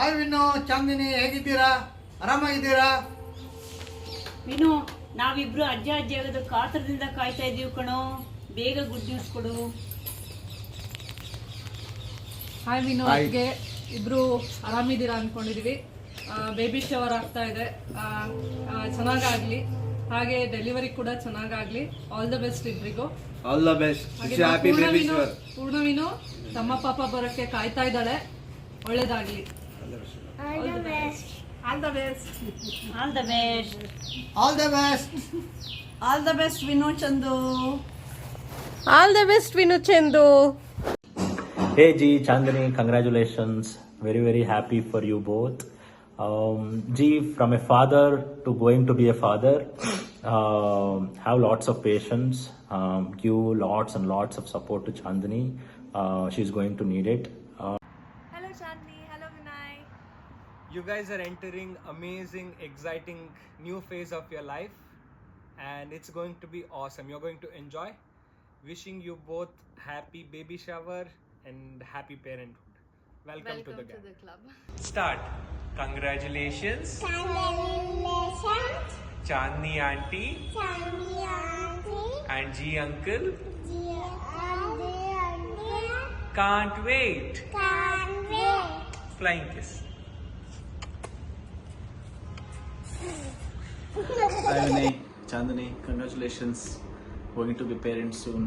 Hi win, Chandni, ಹೇಗಿದ್ದೀರಾ? ಆರಾಮಾಗಿದ್ದೀರಾ? ವಿನು, ನಾವಿಬ್ರು ಅಜ್ಜ ಅಜ್ಜಿ ಆಗೋದು ಕಾತರದಿಂದ ಕಾಯ್ತಾ ಇದೀವಿ ಕಣೋ. ಬೇಗ ಗುಡ್ ನ್ಯೂಸ್ ಕೊಡು. ಹಾಯ್ ವಿನು, ಅಜ್ಜಿಗೆ ಇಬ್ರು ಆರಾಮಿದ್ದೀರಾ ಅಂದ್ಕೊಂಡಿದೀವಿ. ಬೇಬಿ ಶವರ್ ಆಗ್ತಾ ಇದೆ, ಚೆನ್ನಾಗಾಗ್ಲಿ. ಹಾಗೆ ಡೆಲಿವರಿ ಕೂಡ ಚೆನ್ನಾಗಾಗ್ಲಿ. ಆಲ್ ದ ಬೆಸ್ಟ್ ಇಬ್ರಿಗೂ. All the best. ಪೂರ್ಣವಿನು ತಮ್ಮ ಪಾಪ ಬರೋಕ್ಕೆ ಕಾಯ್ತಾ ಇದ್ದಾಳೆ. ಒಳ್ಳೇದಾಗ್ಲಿ. All the best. All the best Vinu Chandu. All the best, Vinu Chandu. Hey G, Chandani, congratulations. Very, very happy for you both. G, from a father to going to be a father, have lots of patience. Give lots and lots of support to Chandani. She's going to need it. Hello Chandni, hello Vinay. You guys are entering amazing, exciting new phase of your life, and it's going to be awesome. You're going to enjoy. Wishing you both happy baby shower and happy parenthood. Welcome to the club. Start. Congratulations. Chandni auntie. And G uncle. Can't wait. Flying kiss. Hi Vinay, Chandani, congratulations. Going to be parents soon.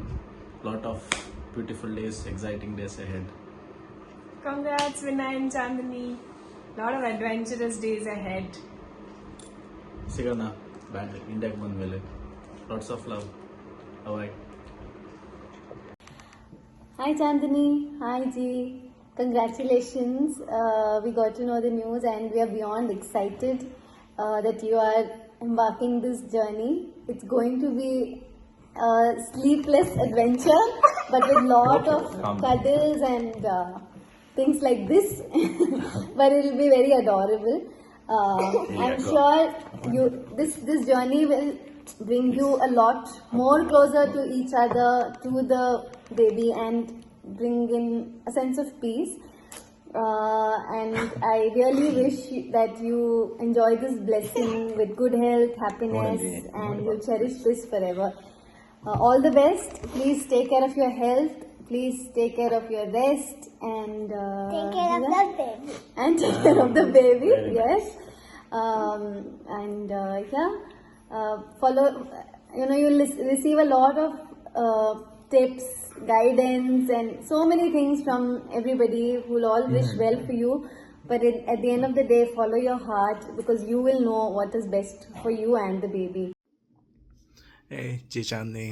Lot of beautiful days, exciting days ahead. Congrats Vinay and Chandani. Lot of adventurous days ahead. Sigana, back India ಬಂದ್ಮೇಲೆ. Lots of love. Bye. Hi Chandani, hi G. Congratulations. We got to know the news and we are beyond excited that you are embarking this journey. It's going to be a sleepless adventure, but with lot of cuddles and things like this. But it will be very adorable. I'm sure this journey will bring you a lot more closer to each other, to the baby, and bring in a sense of peace. And I really wish that you enjoy this blessing with good health, happiness, and you'll cherish this forever. All the best. Please take care of your health. Please take care of your rest and take care of the baby. And take care of the baby. Yes. Follow. You'll receive a lot of tips, guidance, and so many things from everybody who will all wish well for you. But at the end of the day, follow your heart, because you will know what is best for you and the baby. Hey, G Chandni,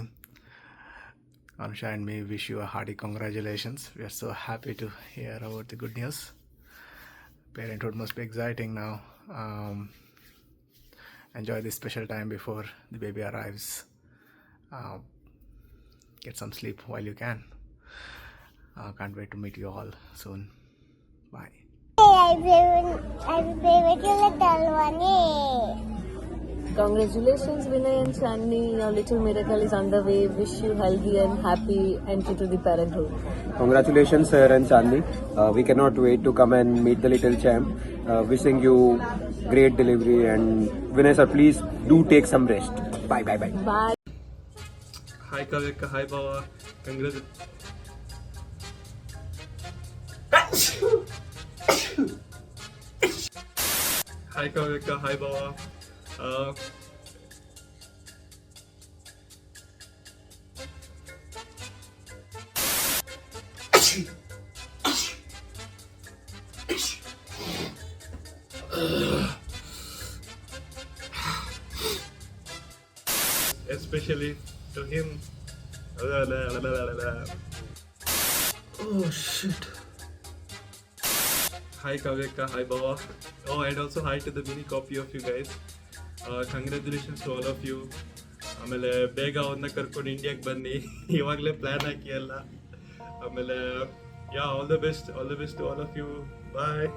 Anusha and me wish you a hearty congratulations. We are so happy to hear about the good news. Parenthood must be exciting now. Enjoy this special time before the baby arrives. Get some sleep while you can. Can't wait to meet you all soon. Bye. Congratulations Vinay and Chandni, your little miracle is underway. Wish you healthy and happy entry to the parenthood. Congratulations sir and Chandni. We cannot wait to come and meet the little champ. Wishing you great delivery, and Vinay sir, please do take some rest. Bye. Bye. Hi Kavika, hi Baba. Hi Kavika, hi Baba. Especially to him. Oh shit. Hi Kavika, hi Baba. Oh, and also hi to the mini copy of you guys. Congratulations to all of you. ಆಮೇಲೆ ಬೇಗ ಅವನ್ನ ಕರ್ಕೊಂಡು ಇಂಡಿಯಾಗೆ ಬನ್ನಿ. ಇವಾಗಲೇ plan ಹಾಕಿ ಅಲ್ಲ. ಆಮೇಲೆ all the best to all of you. Bye.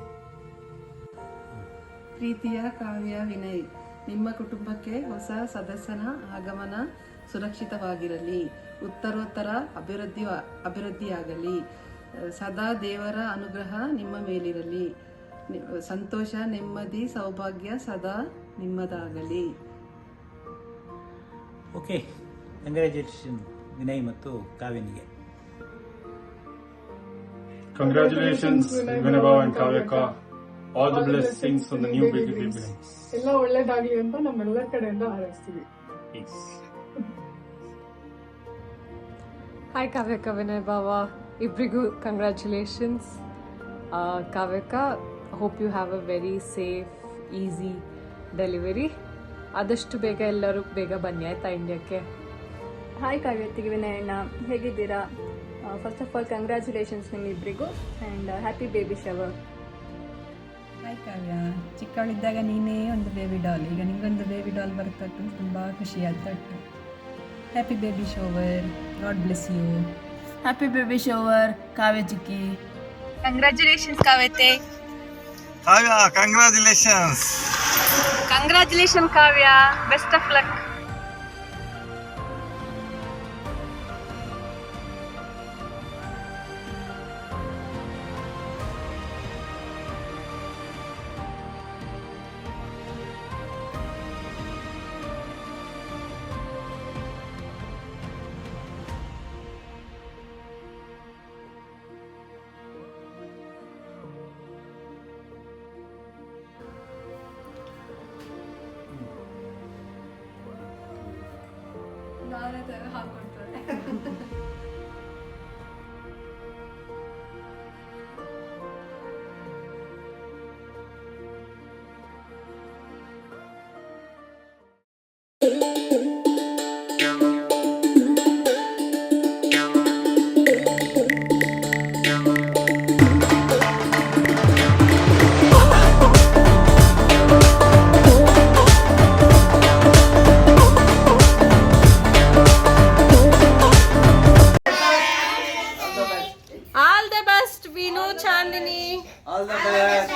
ಪ್ರೀತಿಯ ಕಾವ್ಯ ವಿನಯ್, ನಿಮ್ಮ ಕುಟುಂಬಕ್ಕೆ ಹೊಸ ಸದಸ್ಯನ ಆಗಮನ ಸುರಕ್ಷಿತವಾಗಿರಲಿ. ಉತ್ತರೋತ್ತರ ಅಭಿವೃದ್ಧಿಯಾಗಲಿ. ಸದಾ ದೇವರ ಅನುಗ್ರಹ ನಿಮ್ಮ ಮೇಲಿರಲಿ. ಸಂತೋಷ, ನೆಮ್ಮದಿ, ಸೌಭಾಗ್ಯ ಸದಾ ನಿಮ್ಮದಾಗಲಿ. ಓಕೆ, ಕಂಗ್ರ್ಯಾಚುಲೇಷನ್ ವಿನಯ್ ಮತ್ತು ಕಾವ್ಯನಿಗೆ. Congratulations, Vinabha and Kavyaka. All the blessings on the new baby. ಎಲ್ಲ ಒಳ್ಳೇದಾಗ್ಲಿ ಅಂತ ನಮ್ಮೆಲ್ಲರ ಕಡೆಯಿಂದ ಹಾರೈಸ್ತೀವಿ. Hi Kavyaka, Vinay Baba. Ibrigu, congratulations. Kavyaka, hope you have a very safe, easy delivery. ಆದಷ್ಟು ಬೇಗ ಎಲ್ಲರೂ ಬೇಗ ಬನ್ನಿ ಆಯ್ತಾ ಇಂಡಿಯಾಕ್ಕೆ. ಹಾಯ್ ಕಾವ್ಯತಿಗೆ ವಿನಯಣ್ಣ, ಹೇಗಿದ್ದೀರಾ? ಫಸ್ಟ್ ಆಫ್ ಆಲ್ ಕಂಗ್ರ್ಯಾಚುಲೇಷನ್ಸ್ ನಿಮ್ಮಿಬ್ಬರಿಗೂ and happy baby shower. Hi Kavya, ಚಿಕ್ಕವಳಿದ್ದಾಗ ನೀನೇ ಒಂದು ಬೇಬಿ ಡಾಲ್, ಈಗ ನಿಮಗೊಂದು ಬೇಬಿ ಡಾಲ್ ಬರ್ತಟ್ಟು ತುಂಬ ಖುಷಿ ಆಯ್ತಟ್ಟು. Happy baby shower, God bless you. Happy baby shower Kavya ಚಿಕ್ಕಿ. ಕಂಗ್ರ್ಯಾಚುಲೇಷನ್ಸ್ ಕಾವ್ಯತೆ. Kavya, congratulations. Congratulation Kavya, best of luck. All the best Vinu Chandini. All the best.